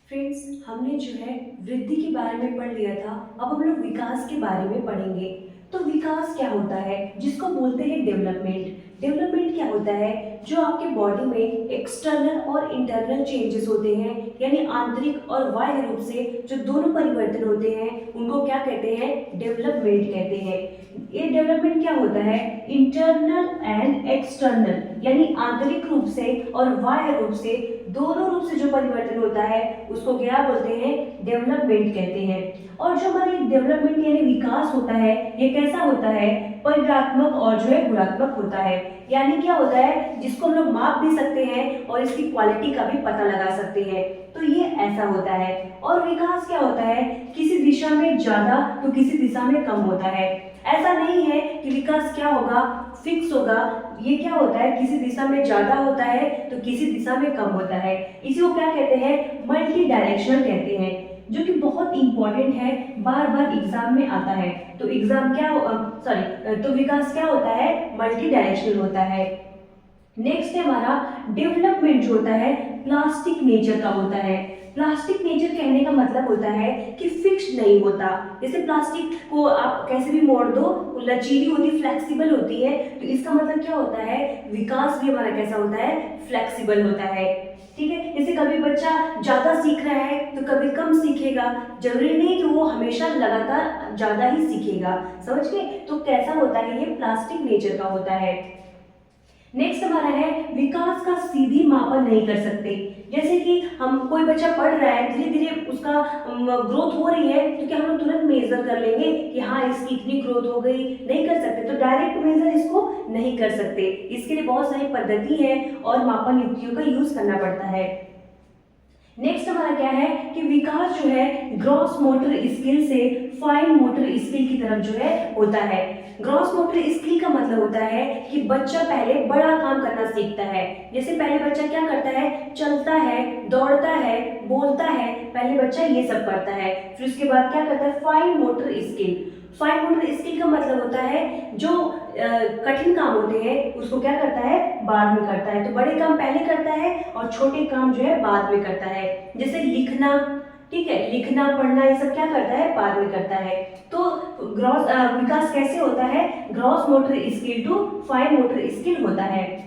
Friends, हमने जो है वृद्धि के बारे में पढ़ लिया था। अब हम लोग विकास के बारे में पढ़ेंगे। तो विकास क्या होता है, जिसको बोलते हैं डेवलपमेंट। डेवलपमेंट क्या होता है, जो आपके बॉडी में एक्सटर्नल और इंटरनल चेंजेस होते हैं, यानी आंतरिक और बाह्य रूप से जो दोनों परिवर्तन होते हैं, उनको क्या कहते हैं, डेवलपमेंट कहते हैं। ये डेवलपमेंट क्या होता है, इंटरनल एंड एक्सटर्नल, यानी आंतरिक रूप से और बाह्य रूप से दोनों रूप से जो परिवर्तन होता है उसको क्या बोलते हैं, डेवलपमेंट कहते हैं। और जो हमारी डेवलपमेंट यानी विकास होता है, ये कैसा होता है, परिणात्मक और जो है गुणात्मक होता है। यानी क्या होता है, जिसको हम लोग माप भी सकते हैं और इसकी क्वालिटी का भी पता लगा सकते हैं। तो ये ऐसा होता है। और विकास क्या होता है, किसी दिशा में ज्यादा तो किसी दिशा में कम होता है। ऐसा नहीं है कि विकास क्या होगा, फिक्स होगा। ये क्या होता है, किसी दिशा में ज्यादा होता है तो किसी दिशा में कम होता है। इसी को क्या कहते हैं, मल्टी डायरेक्शनल कहते हैं, जो कि बहुत इंपॉर्टेंट है, बार बार एग्जाम में आता है। तो एग्जाम क्या तो विकास क्या होता है, मल्टी डायरेक्शनल होता है। नेक्स्ट है हमारा डेवलपमेंट जो होता है प्लास्टिक नेचर का होता है। प्लास्टिक नेचर कहने का मतलब होता है कि फिक्स नहीं होता। जैसे प्लास्टिक को आप कैसे भी मोड़ दो, वो लचीली होती, फ्लेक्सिबल होती है। तो इसका मतलब क्या होता है, विकास भी हमारा कैसा होता है, फ्लेक्सिबल होता है। ठीक है, जैसे कभी बच्चा ज्यादा सीख रहा है तो कभी कम सीखेगा। जरूरी नहीं कि वो हमेशा लगातार ज्यादा ही सीखेगा। समझ गए, तो कैसा होता है, ये प्लास्टिक नेचर का होता है। नेक्स्ट हमारा है विकास का सीधी मापन नहीं कर सकते। जैसे कि हम कोई बच्चा पढ़ रहा है, धीरे धीरे उसका ग्रोथ हो रही है, तो क्या हम लोग तुरंत मेजर कर लेंगे कि हाँ इसकी इतनी ग्रोथ हो गई, नहीं कर सकते। तो डायरेक्ट मेजर इसको नहीं कर सकते, इसके लिए बहुत सारी पद्धति है और मापन युक्तियों का यूज करना पड़ता है। नेक्स्ट हमारा क्या है कि विकास जो है ग्रॉस मोटर स्किल से फाइन मोटर स्किल की तरफ जो है होता है। ग्रॉस मोटर स्किल का मतलब होता है कि बच्चा पहले बड़ा काम करना सीखता है। जैसे पहले बच्चा क्या करता है, चलता है, दौड़ता है, बोलता है, पहले बच्चा ये सब करता है। फिर उसके बाद क्या करता है, fine motor skill. Fine motor skill का मतलब होता है जो कठिन काम होते हैं उसको क्या करता है, बाद में करता है। तो बड़े काम पहले करता है और छोटे काम जो है बाद में करता है। जैसे लिखना, ठीक है, लिखना पढ़ना ये सब क्या करता है, बाद में करता है। तो ग्रॉस विकास कैसे होता है, gross motor skill to fine motor skill होता है।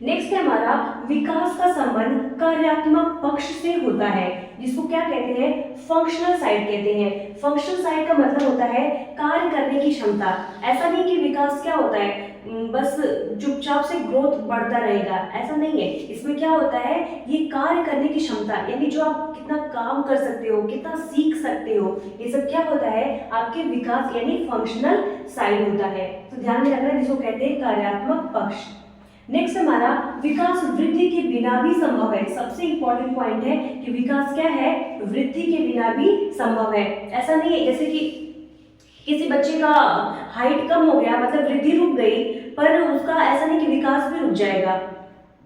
नेक्स्ट है हमारा विकास का संबंध कार्यात्मक पक्ष से होता है, जिसको क्या कहते हैं, फंक्शनल साइड कहते हैं। फंक्शनल साइड का मतलब होता है कार्य करने की क्षमता। ऐसा नहीं कि विकास क्या होता है, बस चुपचाप से ग्रोथ बढ़ता रहेगा, ऐसा नहीं है। इसमें क्या होता है, ये कार्य करने की क्षमता, यानी जो आप कितना काम कर सकते हो, कितना सीख सकते हो, ये सब क्या होता है, आपके विकास यानी फंक्शनल साइड होता है। तो ध्यान में रखना, जिसको कहते हैं कार्यात्मक पक्ष। नेक्स्ट हमारा विकास वृद्धि के बिना भी संभव है। सबसे इंपॉर्टेंट पॉइंट है कि विकास क्या है, वृद्धि के बिना भी संभव है। ऐसा नहीं है जैसे कि किसी बच्चे का हाइट कम हो गया, मतलब वृद्धि रुक गई, पर उसका ऐसा नहीं कि विकास भी रुक जाएगा।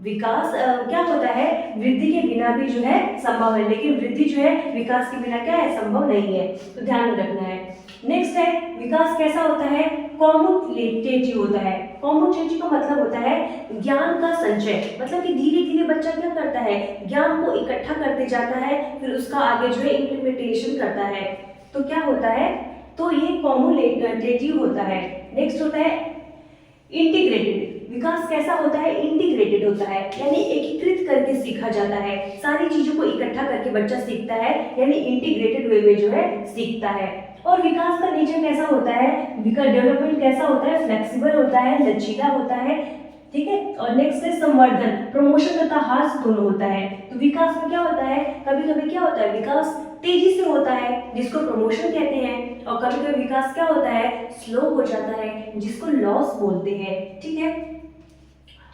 विकास क्या होता है, वृद्धि के बिना भी जो है संभव है, लेकिन वृद्धि जो है विकास के बिना क्या है, संभव नहीं है। तो ध्यान में रखना है। नेक्स्ट है विकास कैसा होता है, कॉम्युटेटिव होता है। कॉम्युटेटिव का मतलब होता है ज्ञान का संचय। मतलब कि धीरे धीरे बच्चा क्या करता है, ज्ञान को इकट्ठा करते जाता है, फिर उसका आगे जो है इम्प्लीमेंटेशन करता है। तो क्या होता है, तो ये कॉम्युटेटिव होता है। नेक्स्ट होता है इंटीग्रेटेड। विकास कैसा होता है, इंटीग्रेटेड होता है, यानी एकीकृत करके सीखा जाता है। सारी चीजों को इकट्ठा करके बच्चा सीखता है, यानी इंटीग्रेटेड वे में जो है सीखता है। और विकास का नेचर कैसा होता है, डेवलपमेंट कैसा होता है, फ्लेक्सिबल होता है, लचीला होता है। ठीक है, और नेक्स्ट है संवर्धन, प्रमोशन तथा ह्रास दोनों होता है। तो विकास में क्या होता है, कभी कभी क्या होता है, विकास तेजी से होता है, जिसको प्रमोशन कहते हैं, और कभी कभी विकास क्या होता है, स्लो हो जाता है, जिसको लॉस बोलते हैं। ठीक है,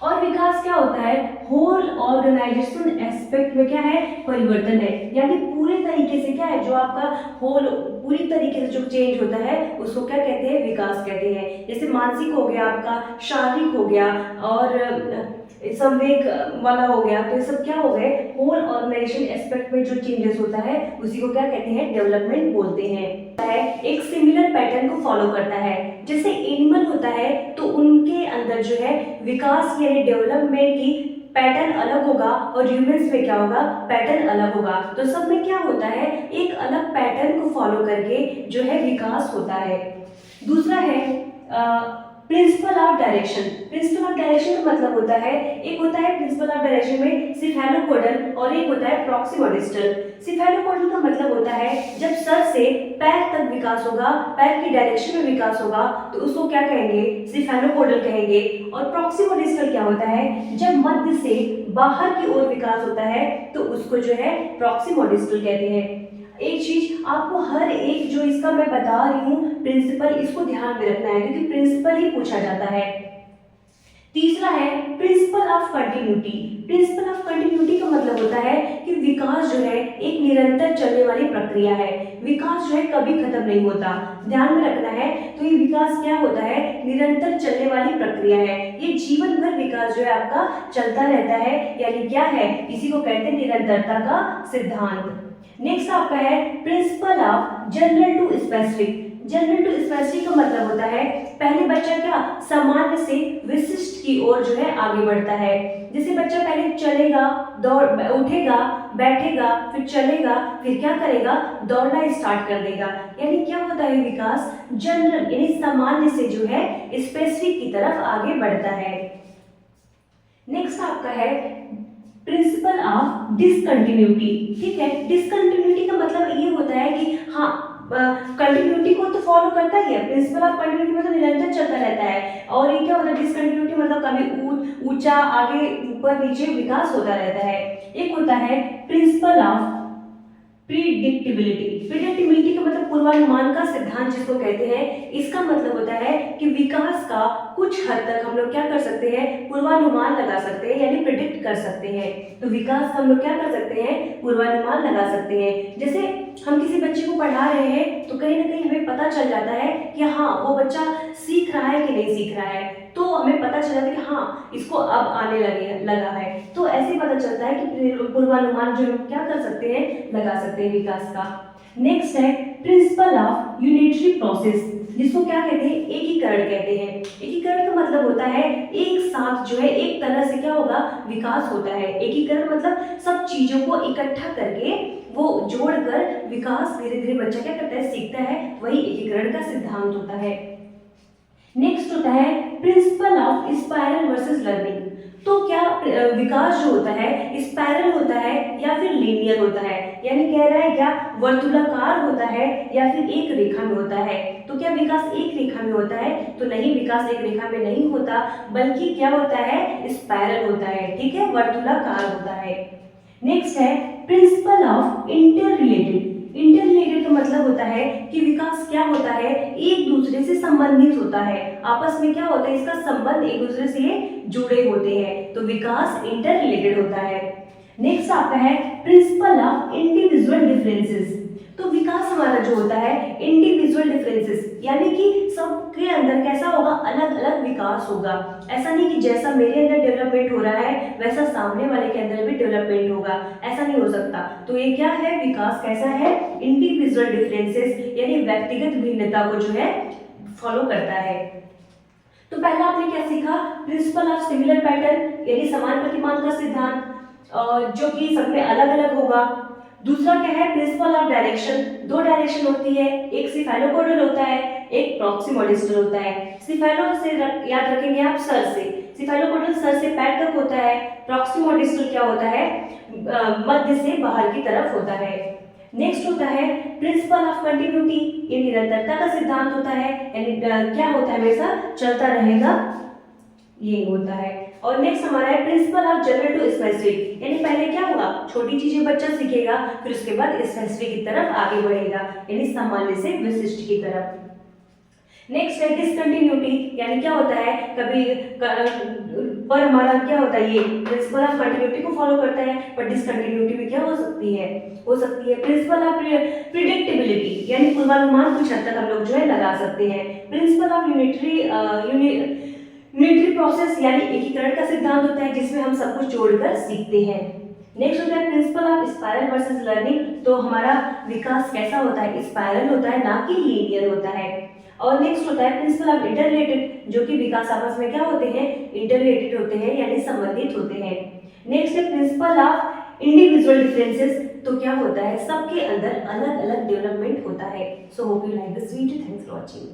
और विकास क्या होता है, होल ऑर्गेनाइजेशन एस्पेक्ट में क्या है, परिवर्तन है। यानी पूरे तरीके से क्या है, जो आपका होल पूरी तरीके से जो चेंज होता है उसको क्या कहते हैं, विकास कहते हैं। जैसे मानसिक हो गया आपका, शारीरिक हो गया, और संवेग वाला हो गया। तो ये सब क्या हो गए, होल ऑर्गेनाइजेशन एस्पेक्ट में जो चेंजेस होता है उसी को क्या कहते हैं, डेवलपमेंट बोलते हैं। एक सिमिलर पैटर्न को फॉलो करता है। जैसे एनिमल होता है तो उनके अंदर जो है विकास यानी डेवलपमेंट की पैटर्न अलग होगा और ह्यूमंस में क्या होगा, पैटर्न अलग होगा। तो सब में क्या होता है, एक अलग पैटर्न को फॉलो करके जो है विकास होता है। दूसरा है principle of direction. Principle of direction का मतलब होता है, एक होता है प्रिंसिपल ऑफ डायरेक्शन में सिफेलोपोडल और एक होता है प्रॉक्सिमोडिस्टल। सिफेलोपोडल का मतलब होता है जब सर से पैर तक विकास होगा, पैर की डायरेक्शन में विकास होगा तो उसको क्या कहेंगे, सिफेलोपोडल कहेंगे। और प्रॉक्सिमोडिस्टल क्या होता है, जब मध्य से बाहर की ओर विकास होता है तो उसको जो है प्रॉक्सिमोडिस्टल कहते हैं। एक चीज आपको हर एक जो इसका मैं बता रही हूँ प्रिंसिपल, इसको ध्यान में रखना है क्योंकि प्रिंसिपल ही पूछा जाता है। तीसरा है principle of continuity. Principle of continuity का मतलब होता है कि विकास जो है एक निरंतर चलने वाली प्रक्रिया है। विकास जो है कभी खत्म नहीं होता, ध्यान में रखना है। तो ये विकास क्या होता है, निरंतर चलने वाली प्रक्रिया है। ये जीवन भर विकास जो है आपका चलता रहता है, यानी क्या है, इसी को कहते हैं निरंतरता का सिद्धांत। नेक्स्ट आपका है principle of general to specific. General to specific का मतलब होता है पहले बच्चा क्या सामान्य से विशिष्ट की ओर जो है आगे बढ़ता है। जैसे बच्चा पहले चलेगा, दौड़ उठेगा, बैठेगा, फिर चलेगा, फिर क्या करेगा, दौड़ना स्टार्ट कर देगा। यानी क्या होता है विकास, जनरल यानी सामान्य से जो है स्पेसिफिक की तरफ आगे बढ़ता है। नेक्स्ट आपका है प्रिंसिपल ऑफ डिसकंटिन्यूटी। ठीक है, डिसकंटिन्यूटी का मतलब ये होता है कि हाँ कंटिन्यूटी को तो फॉलो करता ही है, प्रिंसिपल ऑफ कंटिन्यूटी मतलब निरंतर चलता रहता है। और ये क्या होता है डिसकंटिन्यूटी मतलब कभी ऊंचा आगे ऊपर नीचे विकास होता रहता है। एक होता है प्रिंसिपल ऑफ प्रिडिक्टिबिलिटी। प्रिडिक्टिबिलिटी का मतलब पूर्वानुमान का सिद्धांत जिसको कहते हैं। इसका मतलब होता है कि विकास का कुछ हद तक हम लोग क्या कर सकते हैं, पूर्वानुमान लगा सकते हैं, यानी प्रिडिक्ट कर सकते हैं। तो विकास का हम लोग क्या कर सकते हैं, पूर्वानुमान लगा सकते हैं। जैसे हम किसी बच्चे को पढ़ा रहे हैं तो कहीं ना कहीं हमें पता चल जाता है कि हाँ वो बच्चा सीख रहा है कि नहीं सीख रहा है, तो हमें पता चल जाता है कि हाँ इसको अब आने लगा है। तो ऐसे पता चलता है कि पूर्वानुमान जो हम क्या कर सकते हैं, लगा सकते हैं विकास का। नेक्स्ट है प्रिंसिपल ऑफ यूनिटरी प्रोसेस, जिसको क्या कहते हैं, एकीकरण कहते हैं। एकीकरण का मतलब होता है एक साथ जो है एक तरह से क्या होगा, विकास होता है। एकीकरण मतलब सब चीजों को इकट्ठा करके वो जोड़कर विकास धीरे धीरे बच्चा क्या करता है, सीखता है, वही एकीकरण का सिद्धांत होता है। नेक्स्ट होता है principle of spiral versus learning. तो क्या विकास जो होता है स्पाइरल होता है या फिर लीनियर होता है, यानी कह रहा है क्या वर्तुलाकार होता है या फिर एक रेखा में होता है। तो क्या विकास एक रेखा में होता है, तो नहीं, विकास एक रेखा में नहीं होता, बल्कि क्या होता है, स्पाइरल होता है। ठीक है, वर्तुलाकार होता है। नेक्स्ट है प्रिंसिपल ऑफ इंटररिलेटेड। इंटररिलेटेड का मतलब होता है कि विकास क्या होता है, एक दूसरे से संबंधित होता है, आपस में क्या होता है, इसका संबंध एक दूसरे से जुड़े होते हैं, तो विकास इंटररिलेटेड होता है। नेक्स्ट आपका है प्रिंसिपल ऑफ इंडिविजुअल डिफरेंसेस। तो विकास हमारा जो होता है इंडिविजुअल डिफरेंसेस, यानी कि सबके अंदर कैसा होगा, अलग अलग विकास होगा। ऐसा नहीं कि जैसा मेरे अंदर डेवलपमेंट हो रहा है वैसा सामने वाले के अंदर भी डेवलपमेंट होगा, ऐसा नहीं हो सकता। तो ये क्या है, विकास कैसा है, इंडिविजुअल डिफरेंसेस, यानी व्यक्तिगत भिन्नता को जो है फॉलो करता है। तो पहला आपने क्या सीखा, प्रिंसिपल ऑफ सिमिलर पैटर्न, यानी समान प्रतिमान का सिद्धांत, जो कि सब में अलग अलग होगा। दूसरा क्या है, प्रिंसिपल ऑफ डायरेक्शन। दो डायरेक्शन होती है, एक सिफेलोपोडल होता है, एक प्रॉक्सिमोडिस्टल होता है। सिफेलो से याद रखेंगे आप सर से, सिफेलोपोडल सर से पैर तक होता है, प्रॉक्सिमोडिस्टल क्या होता है, मध्य से बाहर की तरफ होता है। नेक्स्ट होता है प्रिंसिपल ऑफ कंटिन्यूटी, ये निरंतरता का सिद्धांत होता है, यानी क्या होता है, हमेशा चलता रहेगा, ये होता है। और नेक्स्ट हमारा है principle of general to specific, यानी पहले क्या होगा, छोटी चीजें बच्चा सीखेगा, फिर उसके बाद स्पेसिफिक की तरफ आगे बढ़ेगा, यानी सामान्य से विशिष्ट की तरफ। नेक्स्ट है डिसकंटिन्यूटी, यानी क्या होता है, कभी पर हमारा क्या होता है, ये प्रिंसिपल ऑफ कंटिन्यूटी को फॉलो करता है, पर डिसकंटिन्यूटी भी क्या हो सकती है, प्रिंसिपल ऑफ प्रिडिक्टेबिलिटी, यानी पूर्वानुमान कुछ हद तक हम लोग जो है लगा सकते हैं। प्रिंसिपल ऑफ यूनिटरी प्रोसेस, यानी एकीकरण का सिद्धांत होता है जिसमें हम सब कुछ जोड़कर सीखते हैं। नेक्स्ट होता है principle of spiral versus learning. तो हमारा विकास कैसा होता है, स्पाइरल होता है, ना कि लीनियर होता है। और नेक्स्ट होता है प्रिंसिपल ऑफ इंटररिलेटेड, जो कि विकास आपस में क्या होते हैं, इंटररिलेटेड होते हैं, यानी संबंधित होते हैं। नेक्स्ट है प्रिंसिपल ऑफ इंडिविजुअल डिफरेंसेस। तो क्या होता है, सबके अंदर अलग अलग डेवलपमेंट होता है। So hope you like this video, thanks for watching.